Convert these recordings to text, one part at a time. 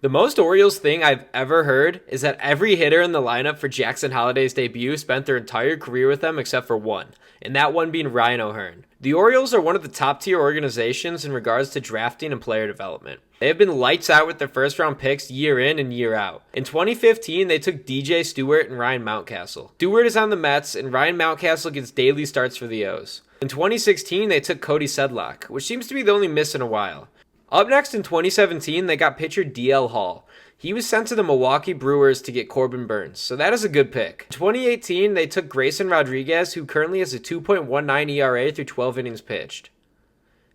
The most Orioles thing I've ever heard is that every hitter in the lineup for Jackson Hollidays' debut spent their entire career with them except for one, and that one being Ryan O'Hearn. The Orioles are one of the top tier organizations in regards to drafting and player development. They have been lights out with their first round picks year in and year out. In 2015, they took DJ Stewart and Ryan Mountcastle. Stewart is on the Mets, and Ryan Mountcastle gets daily starts for the O's. In 2016, they took Cody Sedlock, which seems to be the only miss in a while. Up next in 2017, they got pitcher DL Hall. He was sent to the Milwaukee Brewers to get Corbin Burns, so that is a good pick. In 2018, they took Grayson Rodriguez, who currently has a 2.19 ERA through 12 innings pitched.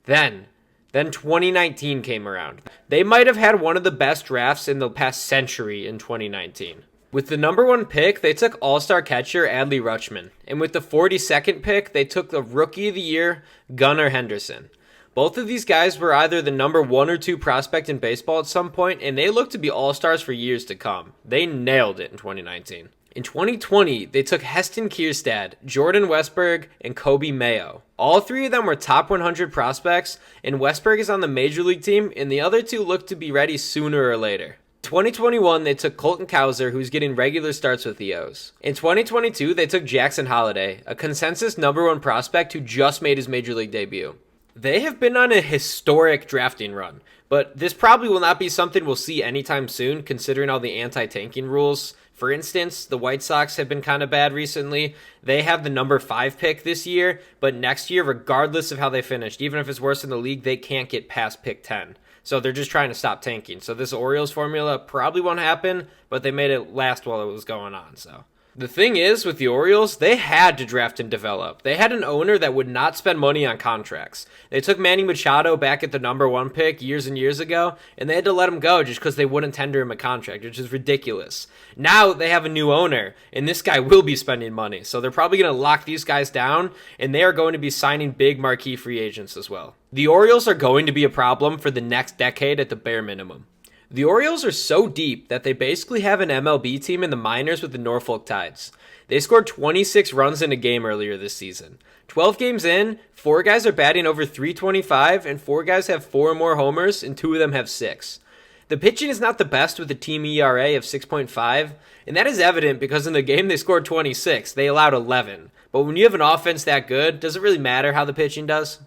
Then 2019 came around. They might have had one of the best drafts in the past century in 2019. With the number one pick, they took all-star catcher Adley Rutschman, and with the 42nd pick, they took the Rookie of the Year, Gunnar Henderson. Both of these guys were either the number 1 or 2 prospect in baseball at some point, and they look to be all-stars for years to come. They nailed it in 2019. In 2020, they took Heston Kierstad, Jordan Westberg, and Kobe Mayo. All three of them were top 100 prospects, and Westberg is on the major league team, and the other two look to be ready sooner or later. In 2021, they took Colton Cowser, who's getting regular starts with the O's. In 2022, they took Jackson Holliday, a consensus number 1 prospect who just made his major league debut. They have been on a historic drafting run, but this probably will not be something we'll see anytime soon, considering all the anti-tanking rules. For instance, the White Sox have been kind of bad recently. They have the number 5 pick this year, but next year, regardless of how they finished, even if it's worse in the league, they can't get past pick 10. So they're just trying to stop tanking. So this Orioles formula probably won't happen, but they made it last while it was going on, so. The thing is, with the Orioles, they had to draft and develop. They had an owner that would not spend money on contracts. They took Manny Machado back at the number 1 pick years and years ago, and they had to let him go just because they wouldn't tender him a contract, which is ridiculous. Now they have a new owner, and this guy will be spending money, so they're probably going to lock these guys down, and they are going to be signing big marquee free agents as well. The Orioles are going to be a problem for the next decade at the bare minimum. The Orioles are so deep that they basically have an MLB team in the minors with the Norfolk Tides. They scored 26 runs in a game earlier this season. 12 games in, 4 guys are batting over 325, and 4 guys have 4 or more homers, and 2 of them have 6. The pitching is not the best with a team ERA of 6.5, and that is evident because in the game they scored 26, they allowed 11. But when you have an offense that good, does it really matter how the pitching does?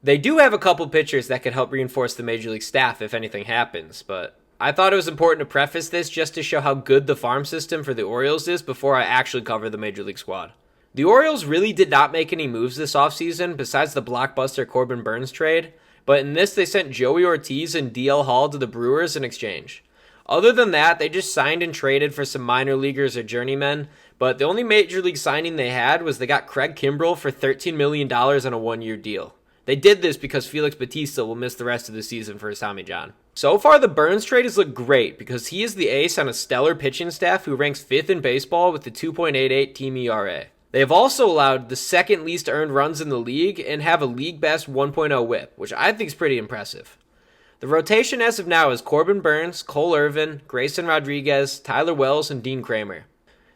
They do have a couple pitchers that could help reinforce the Major League staff if anything happens, but I thought it was important to preface this just to show how good the farm system for the Orioles is before I actually cover the Major League squad. The Orioles really did not make any moves this offseason besides the blockbuster Corbin Burns trade, but in this they sent Joey Ortiz and DL Hall to the Brewers in exchange. Other than that, they just signed and traded for some minor leaguers or journeymen, but the only Major League signing they had was they got Craig Kimbrell for $13 million on a 1-year deal. They did this because Felix Bautista will miss the rest of the season for his Tommy John. So far, the Burns trade has looked great because he is the ace on a stellar pitching staff who ranks 5th in baseball with a 2.88 team ERA. They have also allowed the second least earned runs in the league and have a league best 1.0 whip, which I think is pretty impressive. The rotation as of now is Corbin Burns, Cole Irvin, Grayson Rodriguez, Tyler Wells, and Dean Kramer.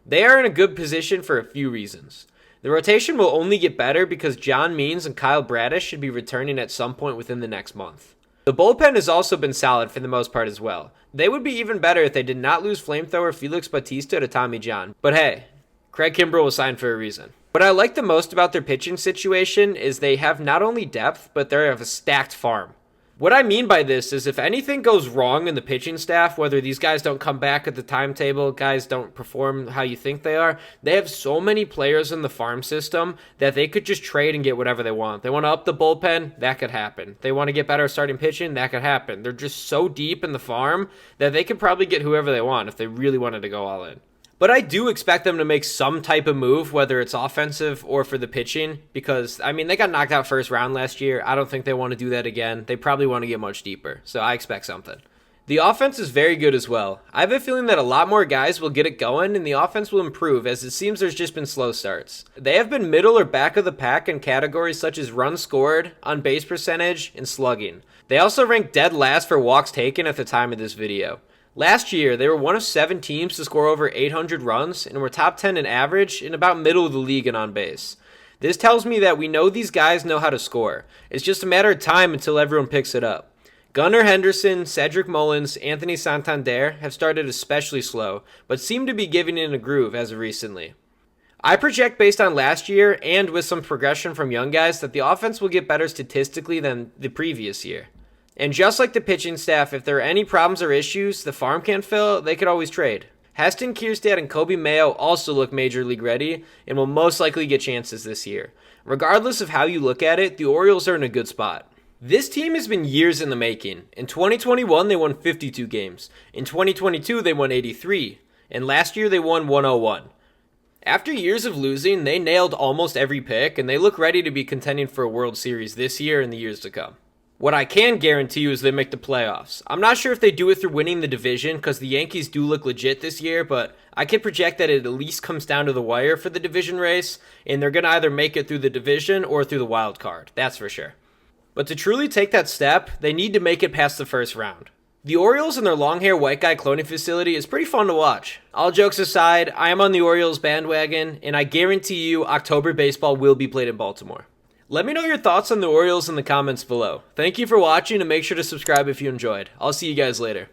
They are in a good position for a few reasons. The rotation will only get better because John Means and Kyle Bradish should be returning at some point within the next month. The bullpen has also been solid for the most part as well. They would be even better if they did not lose flamethrower Felix Bautista to Tommy John. But hey, Craig Kimbrell was signed for a reason. What I like the most about their pitching situation is they have not only depth, but they have a stacked farm. What I mean by this is if anything goes wrong in the pitching staff, whether these guys don't come back at the timetable, guys don't perform how you think they are, they have so many players in the farm system that they could just trade and get whatever they want. They want to up the bullpen, that could happen. They want to get better starting pitching, that could happen. They're just so deep in the farm that they could probably get whoever they want if they really wanted to go all in. But I do expect them to make some type of move, whether it's offensive or for the pitching, because, they got knocked out first round last year. I don't think they want to do that again. They probably want to get much deeper, so I expect something. The offense is very good as well. I have a feeling that a lot more guys will get it going, and the offense will improve, as it seems there's just been slow starts. They have been middle or back of the pack in categories such as runs scored, on base percentage, and slugging. They also rank dead last for walks taken at the time of this video. Last year, they were one of 7 teams to score over 800 runs and were top 10 in average and about middle of the league in on base. This tells me that we know these guys know how to score. It's just a matter of time until everyone picks it up. Gunnar Henderson, Cedric Mullins, Anthony Santander have started especially slow, but seem to be giving it a groove as of recently. I project based on last year and with some progression from young guys that the offense will get better statistically than the previous year. And just like the pitching staff, if there are any problems or issues the farm can't fill, they could always trade. Heston Kierstad and Kobe Mayo also look major league ready and will most likely get chances this year. Regardless of how you look at it, the Orioles are in a good spot. This team has been years in the making. In 2021, they won 52 games. In 2022, they won 83. And last year, they won 101. After years of losing, they nailed almost every pick, and they look ready to be contending for a World Series this year and the years to come. What I can guarantee you is they make the playoffs. I'm not sure if they do it through winning the division, because the Yankees do look legit this year, but I can project that it at least comes down to the wire for the division race, and they're going to either make it through the division or through the wild card. That's for sure. But to truly take that step, they need to make it past the first round. The Orioles and their long-hair white guy cloning facility is pretty fun to watch. All jokes aside, I am on the Orioles bandwagon, and I guarantee you October baseball will be played in Baltimore. Let me know your thoughts on the Orioles in the comments below. Thank you for watching, and make sure to subscribe if you enjoyed. I'll see you guys later.